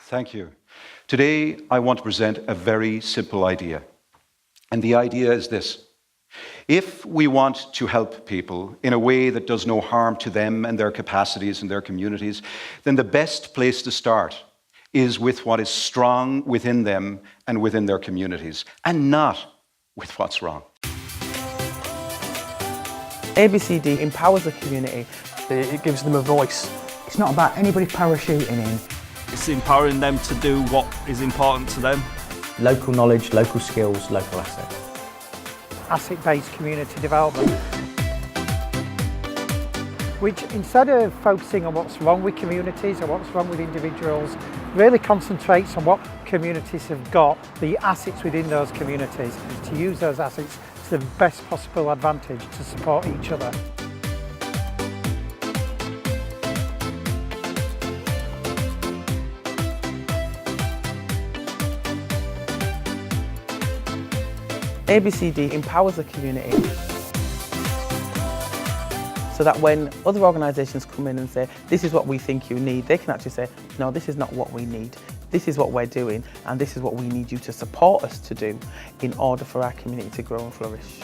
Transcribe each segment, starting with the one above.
Thank you. Today, I want to present a very simple idea. And the idea is this. If we want to help people in a way that does no harm to them and their capacities and their communities, then the best place to start is with what is strong within them and within their communities, and not with what's wrong. ABCD empowers the community. It gives them a voice. It's not about anybody parachuting in. It's empowering them to do what is important to them. Local knowledge, local skills, local assets. Asset-based community development, which instead of focusing on what's wrong with communities or what's wrong with individuals, really concentrates on what communities have got, the assets within those communities, to use those assets to the best possible advantage to support each other. ABCD empowers the community so that when other organisations come in and say, this is what we think you need, they can actually say, no, this is not what we need. This is what we're doing, and this is what we need you to support us to do in order for our community to grow and flourish.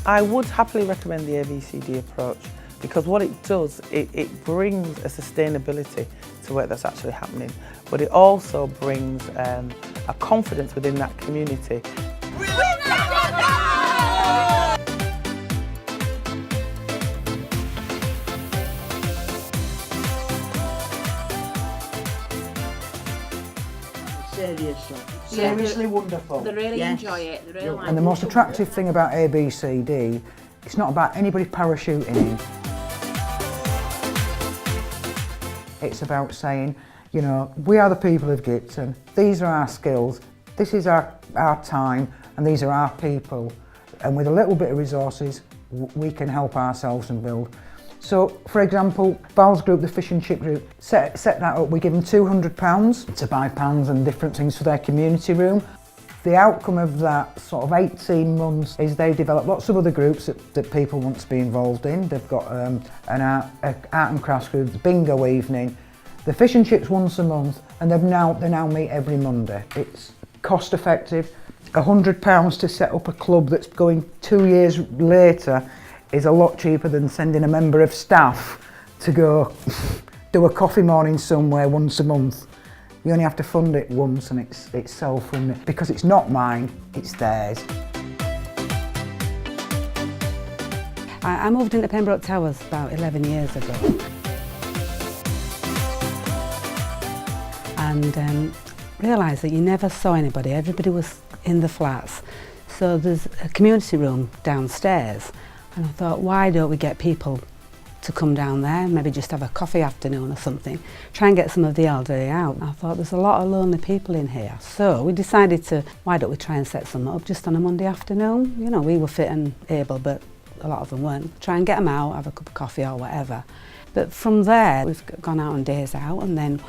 I would happily recommend the ABCD approach because what it does, it brings a sustainability to work that's actually happening, but it also brings a confidence within that community. Seriously wonderful. They really enjoy it. They really like And the most attractive thing about ABCD, it's not about anybody parachuting in. It's about saying, you know, we are the people of Gibson, these are our skills, this is our time, and these are our people. And with a little bit of resources, we can help ourselves and build. So, for example, Val's group, the fish and chip group, set that up. We give them £200 to buy pans and different things for their community room. The outcome of that sort of 18 months is they develop lots of other groups that people want to be involved in. They've got an art and crafts group, the bingo evening, the fish and chips once a month, and they now meet every Monday. It's cost effective. £100 to set up a club that's going 2 years later is a lot cheaper than sending a member of staff to go do a coffee morning somewhere once a month. You only have to fund it once and it's self-funding. Because it's not mine, it's theirs. I moved into Pembroke Towers about 11 years ago. And realised that you never saw anybody, everybody was in the flats. So there's a community room downstairs. And I thought, why don't we get people to come down there, maybe just have a coffee afternoon or something, try and get some of the elderly out. I thought there's a lot of lonely people in here. So we decided to, why don't we try and set some up just on a Monday afternoon? You know, we were fit and able, but a lot of them weren't. Try and get them out, have a cup of coffee or whatever. But from there, we've gone out on days out, and then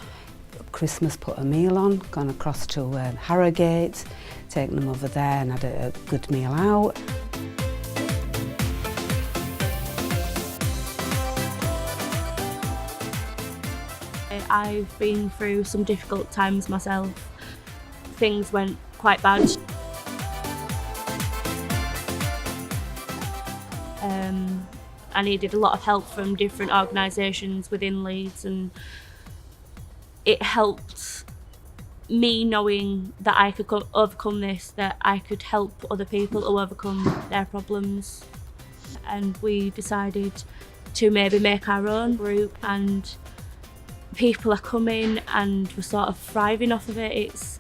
Christmas put a meal on, gone across to Harrogate, taken them over there and had a good meal out. I've been through some difficult times myself. Things went quite bad. I needed a lot of help from different organisations within Leeds, and it helped me knowing that I could overcome this, that I could help other people to overcome their problems. And we decided to maybe make our own group, and people are coming and we're sort of thriving off of it.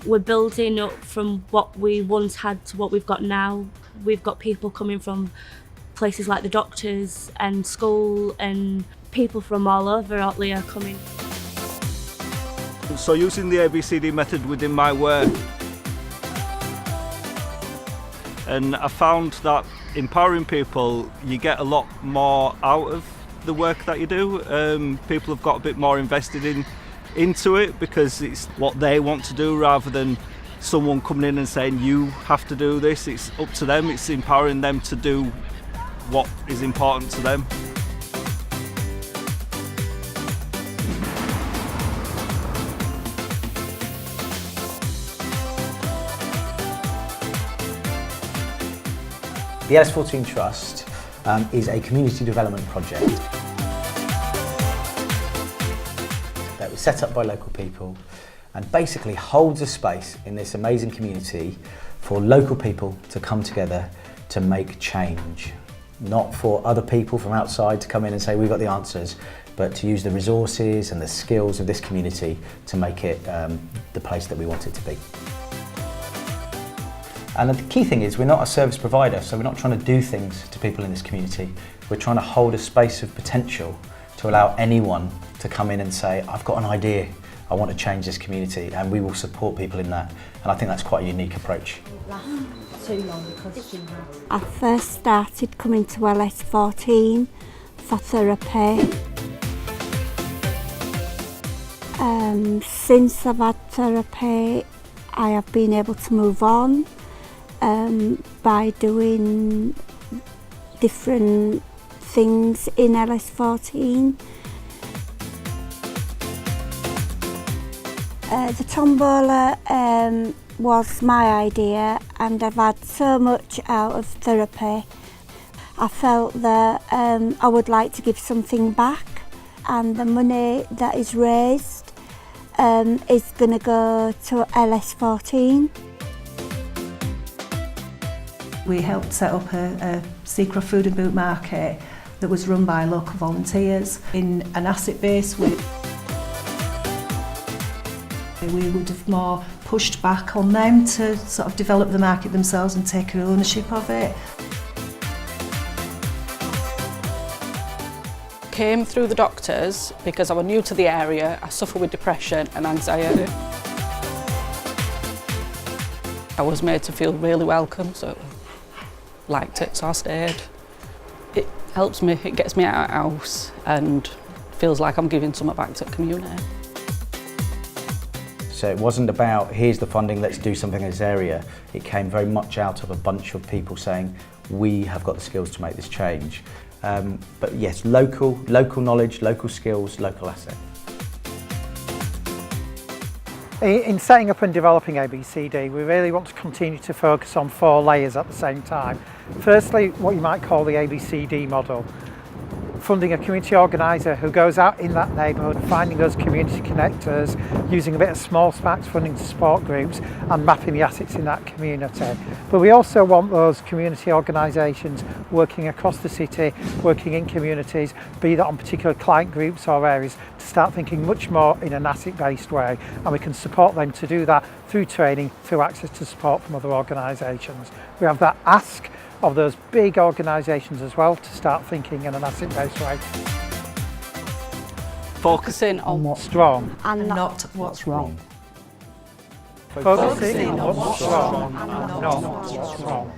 We're building up from what we once had to what we've got now. We've got people coming from places like the doctors and school, and people from all over Otley are coming. So using the ABCD method within my work, and I found that empowering people, you get a lot more out of the work that you do. People have got a bit more invested into it because it's what they want to do rather than someone coming in and saying you have to do this. It's up to them. It's empowering them to do what is important to them. The LS14 Trust is a community development project that was set up by local people and basically holds a space in this amazing community for local people to come together to make change. Not for other people from outside to come in and say we've got the answers, but to use the resources and the skills of this community to make it the place that we want it to be. And the key thing is we're not a service provider, so we're not trying to do things to people in this community. We're trying to hold a space of potential to allow anyone to come in and say, I've got an idea, I want to change this community, and we will support people in that. And I think that's quite a unique approach. I first started coming to LS14 for therapy. Since I've had therapy, I have been able to move on by doing different things in LS14. The tombola was my idea, and I've had so much out of therapy. I felt that I would like to give something back, and the money that is raised is going to go to LS14. We helped set up a secret food and boot market that was run by local volunteers in an asset base. We would have more pushed back on them to sort of develop the market themselves and take ownership of it. Came through the doctors because I was new to the area. I suffer with depression and anxiety. I was made to feel really welcome, so liked it, so I stayed. It helps me, it gets me out of the house and feels like I'm giving something back to the community. So it wasn't about, here's the funding, let's do something in this area. It came very much out of a bunch of people saying, we have got the skills to make this change. But yes, local knowledge, local skills, local asset. In setting up and developing ABCD, we really want to continue to focus on 4 layers at the same time. Firstly, what you might call the ABCD model. Funding a community organiser who goes out in that neighbourhood, finding those community connectors, using a bit of small sparks funding to support groups and mapping the assets in that community. But we also want those community organisations working across the city, working in communities, be that on particular client groups or areas, to start thinking much more in an asset-based way, and we can support them to do that through training, through access to support from other organisations. We have that ask of those big organisations as well to start thinking in an asset-based way. Focusing on what's strong and not what's wrong. Focusing on what's strong and not what's wrong.